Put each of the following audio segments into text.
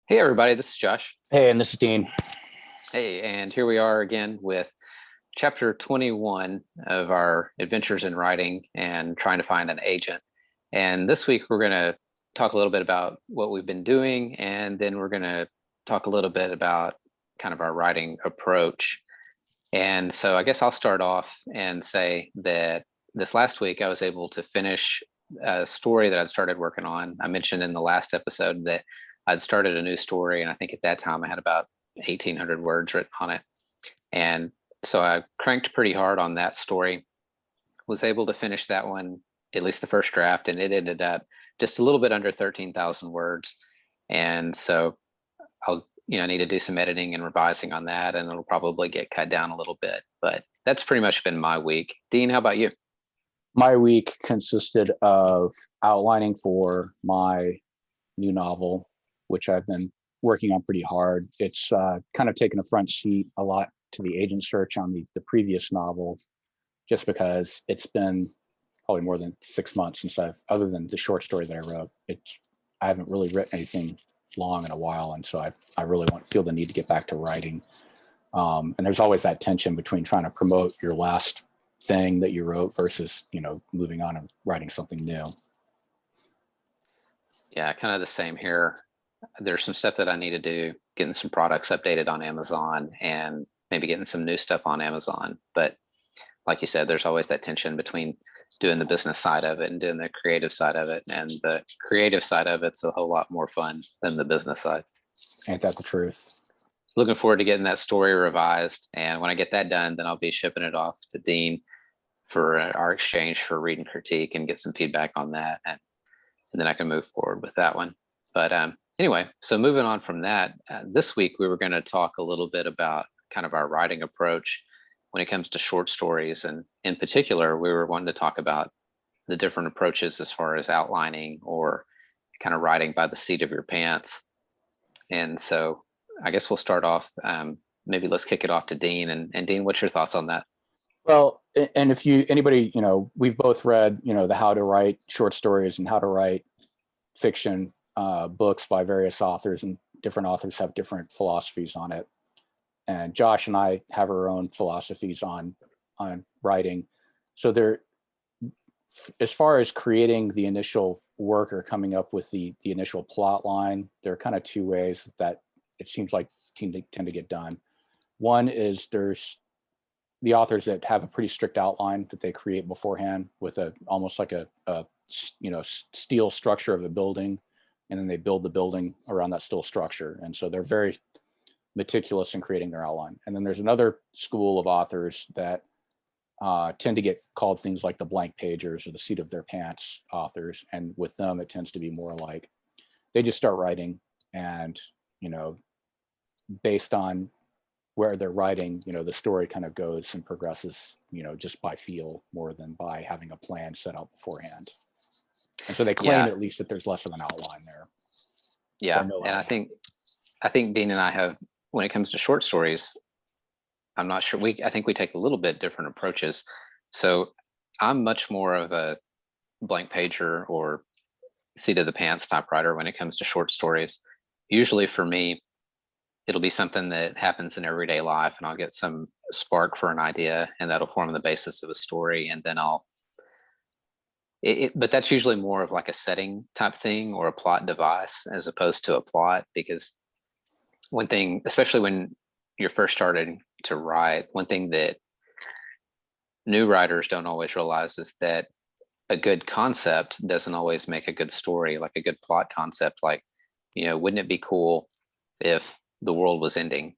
Hey everybody, this is Josh. Hey, and this is Dean. Hey, and here we are again with chapter 21 of our adventures in writing and trying to find an agent. And this week we're going to talk a little bit about what we've been doing, and then we're going to talk a little bit about kind of our writing approach. And so I guess I'll start off and say that this last week I was able to finish a story that I'd started working on. I mentioned in the last episode that I'd started a new story, and I think at that time I had about 1,800 words written on it. And so I cranked pretty hard on that story, was able to finish that one, at least the first draft, and it ended up just a little bit under 13,000 words. And so I'll need to do some editing and revising on that, and it'll probably get cut down a little bit. But that's pretty much been my week. Dean, how about you? My week consisted of outlining for my new novel, which I've been working on pretty hard. It's kind of taken a front seat a lot to the agent search on the previous novel, just because it's been probably more than 6 months since other than the short story that I wrote, I haven't really written anything long in a while. And so I really feel the need to get back to writing. And there's always that tension between trying to promote your last thing that you wrote versus, moving on and writing something new. Yeah, kind of the same here. There's some stuff that I need to do, getting some products updated on Amazon and maybe getting some new stuff on Amazon. But like you said, there's always that tension between doing the business side of it and doing the creative side of it. And the creative side of it's a whole lot more fun than the business side. Ain't that the truth? Looking forward to getting that story revised. And when I get that done, then I'll be shipping it off to Dean for our exchange for read and critique and get some feedback on that. And then I can move forward with that one. But anyway, so moving on from that, this week we were going to talk a little bit about kind of our writing approach when it comes to short stories. And in particular, we were wanting to talk about the different approaches as far as outlining or kind of writing by the seat of your pants. And so I guess we'll start off. Maybe let's kick it off to Dean. And Dean, what's your thoughts on that? Well, and if anybody, we've both read, the How to Write Short Stories and How to Write Fiction books by various authors, and different authors have different philosophies on it. And Josh and I have our own philosophies on writing. So there, as far as creating the initial work or coming up with the initial plot line, there are kind of two ways that it seems like tend to get done. One is there's the authors that have a pretty strict outline that they create beforehand with almost like a steel structure of a building, and then they build the building around that steel structure. And so they're very meticulous in creating their outline. And then there's another school of authors that tend to get called things like the blank pagers or the seat of their pants authors. And with them, it tends to be more like they just start writing, and based on where they're writing, the story kind of goes and progresses, just by feel more than by having a plan set out beforehand. And so they claim at least that there's less of an outline there. Yeah, no and outline. I think Dean and I have, when it comes to short stories, I'm not sure. I think we take a little bit different approaches. So I'm much more of a blank pager or seat of the pants type writer when it comes to short stories. Usually for me, it'll be something that happens in everyday life, and I'll get some spark for an idea, and that'll form the basis of a story. And then but that's usually more of like a setting type thing or a plot device as opposed to a plot. Because one thing, especially when you're first starting to write, one thing that new writers don't always realize is that a good concept doesn't always make a good story. Like a good plot concept, like, wouldn't it be cool if the world was ending?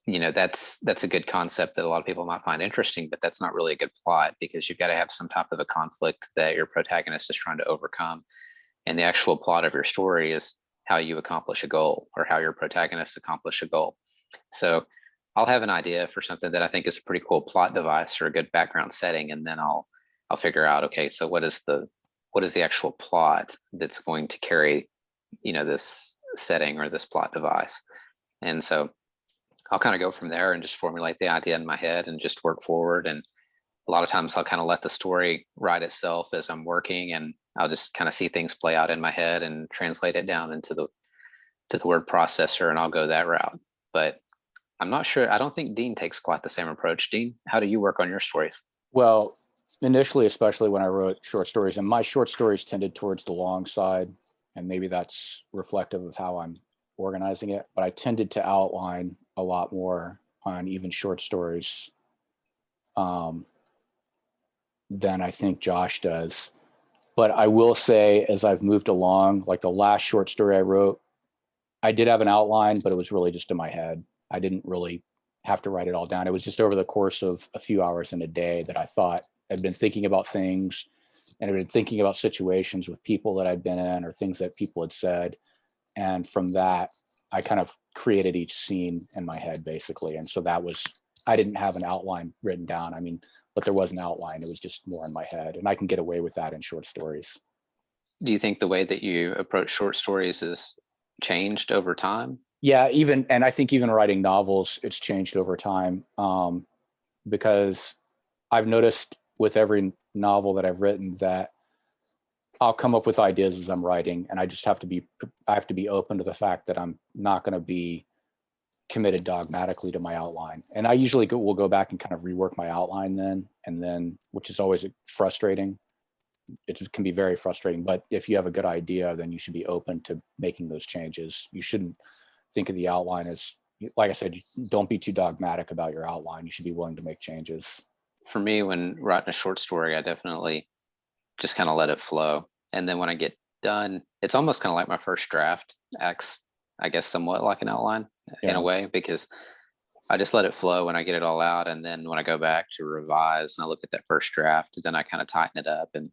That's a good concept that a lot of people might find interesting, but that's not really a good plot, because you've got to have some type of a conflict that your protagonist is trying to overcome. And the actual plot of your story is how you accomplish a goal, or how your protagonists accomplish a goal. So I'll have an idea for something that I think is a pretty cool plot device or a good background setting, and then I'll figure out, okay, so what is the actual plot that's going to carry, this setting or this plot device. And so I'll kind of go from there and just formulate the idea in my head and just work forward. And a lot of times I'll kind of let the story write itself as I'm working, and I'll just kind of see things play out in my head and translate it down into to the word processor, and I'll go that route. But I'm not sure. I don't think Dean takes quite the same approach. Dean, how do you work on your stories? Well, initially, especially when I wrote short stories, and my short stories tended towards the long side, and maybe that's reflective of how I'm organizing it, but I tended to outline a lot more on even short stories than I think Josh does. But I will say, as I've moved along, like the last short story I wrote, I did have an outline, but it was really just in my head. I didn't really have to write it all down. It was just over the course of a few hours in a day that I thought I'd been thinking about things, and I'd been thinking about situations with people that I'd been in or things that people had said. And from that, I kind of created each scene in my head, basically. And so that was, I didn't have an outline written down. I mean, but there was an outline. It was just more in my head. And I can get away with that in short stories. Do you think the way that you approach short stories has changed over time? Yeah, even, and I think even writing novels, it's changed over time, because I've noticed with every novel that I've written that I'll come up with ideas as I'm writing, and I have to be open to the fact that I'm not going to be committed dogmatically to my outline. And I usually will go back and kind of rework my outline then, and then, which is always frustrating. It can be very frustrating, but if you have a good idea, then you should be open to making those changes. You shouldn't think of the outline as, like I said, don't be too dogmatic about your outline. You should be willing to make changes. For me, when writing a short story, I definitely just kind of let it flow. And then when I get done, it's almost kind of like my first draft acts, I guess, somewhat like an outline in a Yeah. way, because I just let it flow when I get it all out. And then when I go back to revise and I look at that first draft, then I kind of tighten it up and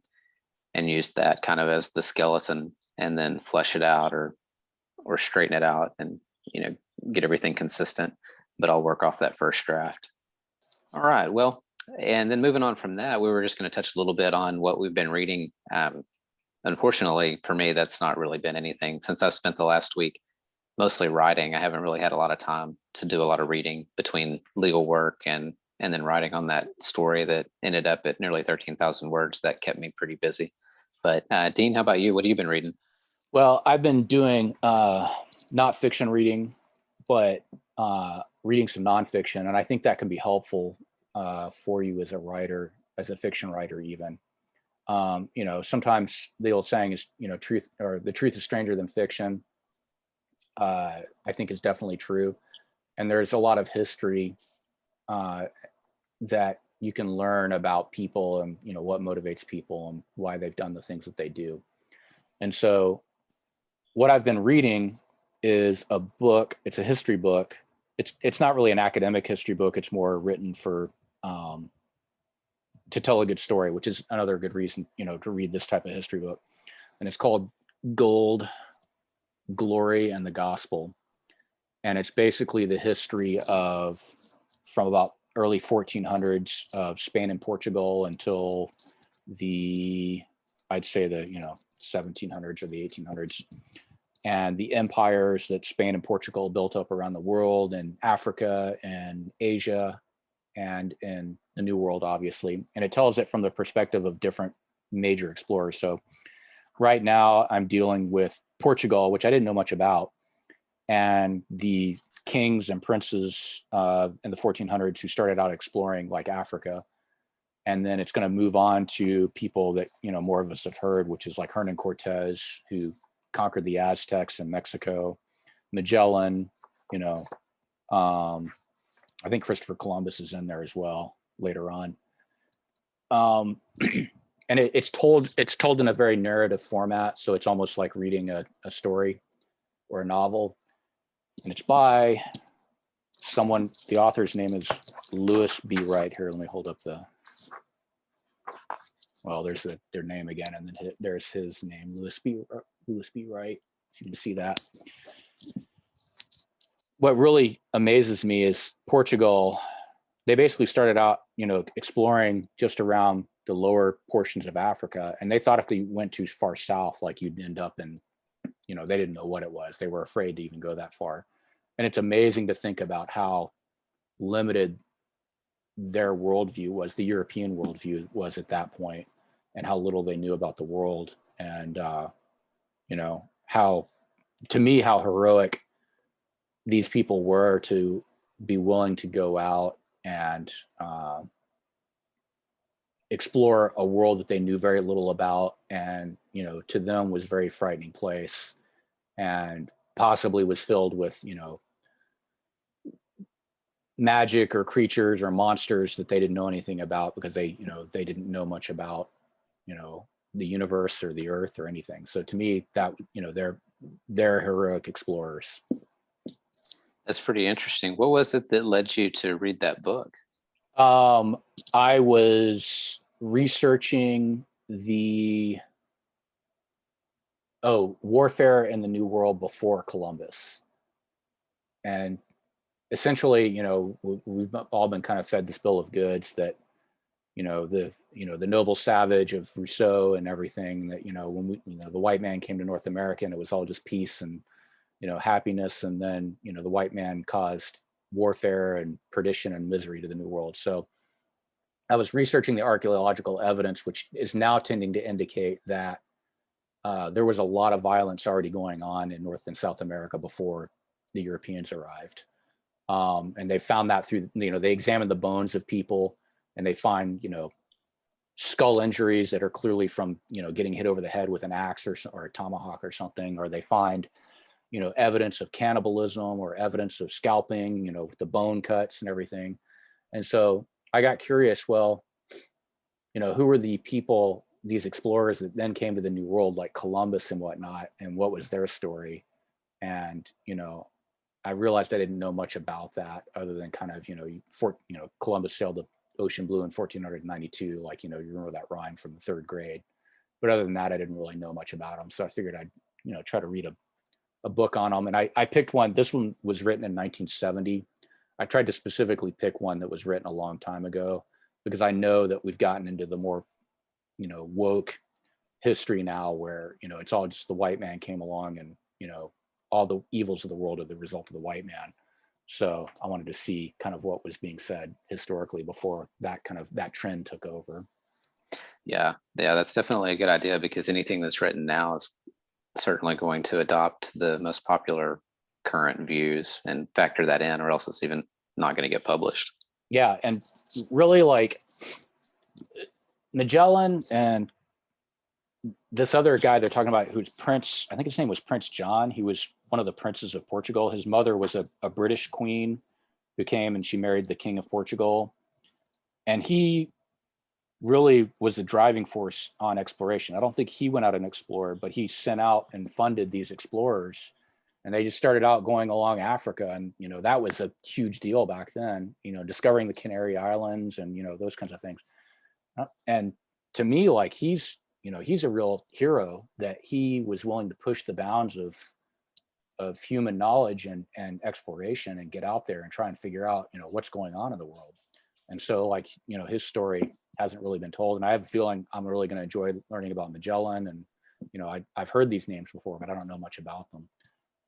use that kind of as the skeleton, and then flesh it out or straighten it out, and get everything consistent. But I'll work off that first draft. All right. Well, and then moving on from that, we were just going to touch a little bit on what we've been reading. Unfortunately, for me, that's not really been anything since I spent the last week mostly writing. I haven't really had a lot of time to do a lot of reading between legal work and then writing on that story that ended up at nearly 13,000 words. That kept me pretty busy. But Dean, how about you? What have you been reading? Well, I've been doing not fiction reading, but reading some nonfiction, and I think that can be helpful for you as a writer, as a fiction writer, even. Sometimes the old saying is, truth, or the truth is stranger than fiction. I think is definitely true, and there's a lot of history that you can learn about people, and what motivates people and why they've done the things that they do. And so what I've been reading is a book. It's a history book. It's not really an academic history book. It's more written for to tell a good story, which is another good reason to read this type of history book. And it's called Gold, Glory, and the Gospel. And it's basically the history of from about early 1400s of Spain and Portugal until I'd say the 1700s or the 1800s, and the empires that Spain and Portugal built up around the world, in Africa and Asia and in the New World, obviously. And it tells it from the perspective of different major explorers. So right now I'm dealing with Portugal, which I didn't know much about, and the kings and princes in the 1400s who started out exploring like Africa. And then it's going to move on to people that more of us have heard, which is like Hernan Cortez, who conquered the Aztecs in Mexico, Magellan, I think Christopher Columbus is in there as well later on. And it's told in a very narrative format, so it's almost like reading a story or a novel. And it's by someone. The author's name is Lewis B. Wright. Here, let me hold up there's their name again, and then there's his name, Lewis B. Wright. If you can see that. What really amazes me is Portugal. They basically started out, exploring just around the lower portions of Africa, and they thought if they went too far south, like you'd end up in, they didn't know what it was. They were afraid to even go that far. And it's amazing to think about how limited their worldview was, the European worldview was at that point, and how little they knew about the world, and how to me, how heroic these people were to be willing to go out and explore a world that they knew very little about, and to them was a very frightening place, and possibly was filled with magic or creatures or monsters that they didn't know anything about, because they didn't know much about the universe or the earth or anything. So to me, that they're heroic explorers. That's pretty interesting. What was it that led you to read that book? I was researching the warfare in the New World before Columbus, and essentially, we've all been kind of fed this bill of goods that the noble savage of Rousseau and everything, that when the white man came to North America and it was all just peace and happiness, and then the white man caused warfare and perdition and misery to the New World. So I was researching the archaeological evidence, which is now tending to indicate that there was a lot of violence already going on in North and South America before the Europeans arrived. And they found that through, they examined the bones of people, and they find, skull injuries that are clearly from, getting hit over the head with an axe or a tomahawk or something, or they find, evidence of cannibalism or evidence of scalping, with the bone cuts and everything. And so I got curious, well, who were the people, these explorers that then came to the New World, like Columbus and whatnot, and what was their story? And, I realized I didn't know much about that, other than kind of, Columbus sailed the ocean blue in 1492, like, you remember that rhyme from the third grade. But other than that, I didn't really know much about them. So I figured I'd, try to read a book on them. And I picked one. This one was written in 1970. I tried to specifically pick one that was written a long time ago, because I know that we've gotten into the more, woke history now, where, it's all just the white man came along, and, all the evils of the world are the result of the white man. So I wanted to see kind of what was being said historically before that trend took over. Yeah, that's definitely a good idea, because anything that's written now is certainly going to adopt the most popular current views and factor that in, or else it's even not going to get published. Yeah, and really, like, Magellan and this other guy they're talking about, who's Prince, I think his name was Prince John. He was one of the princes of Portugal. His mother was a British queen who came, and she married the King of Portugal. And he really was the driving force on exploration. I don't think he went out and explored, but he sent out and funded these explorers. And they just started out going along Africa. And, that was a huge deal back then, discovering the Canary Islands and, those kinds of things. And to me, like, he's a real hero, that he was willing to push the bounds of human knowledge and exploration, and get out there and try and figure out, what's going on in the world. And so, like, his story hasn't really been told. And I have a feeling I'm really going to enjoy learning about Magellan. And, I've heard these names before, but I don't know much about them.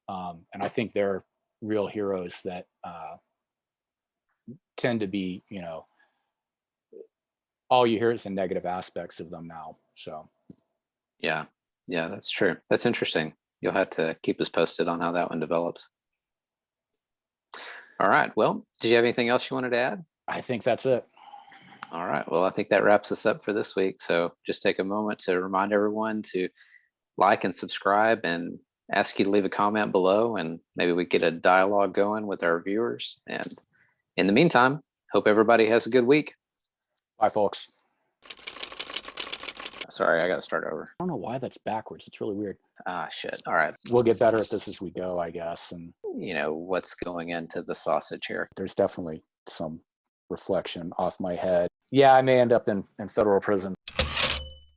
And I think they're real heroes that tend to be, all you hear is the negative aspects of them now. So. Yeah, that's true. That's interesting. You'll have to keep us posted on how that one develops. All right. Well, did you have anything else you wanted to add? I think that's it. All right. Well, I think that wraps us up for this week. So just take a moment to remind everyone to like and subscribe, and ask you to leave a comment below, and maybe we get a dialogue going with our viewers. And in the meantime, hope everybody has a good week. Bye, folks. Sorry, I got to start over. I don't know why that's backwards. It's really weird. Ah, shit. All right. We'll get better at this as we go, I guess. And what's going into the sausage here? There's definitely some reflection off my head. Yeah, I may end up in federal prison.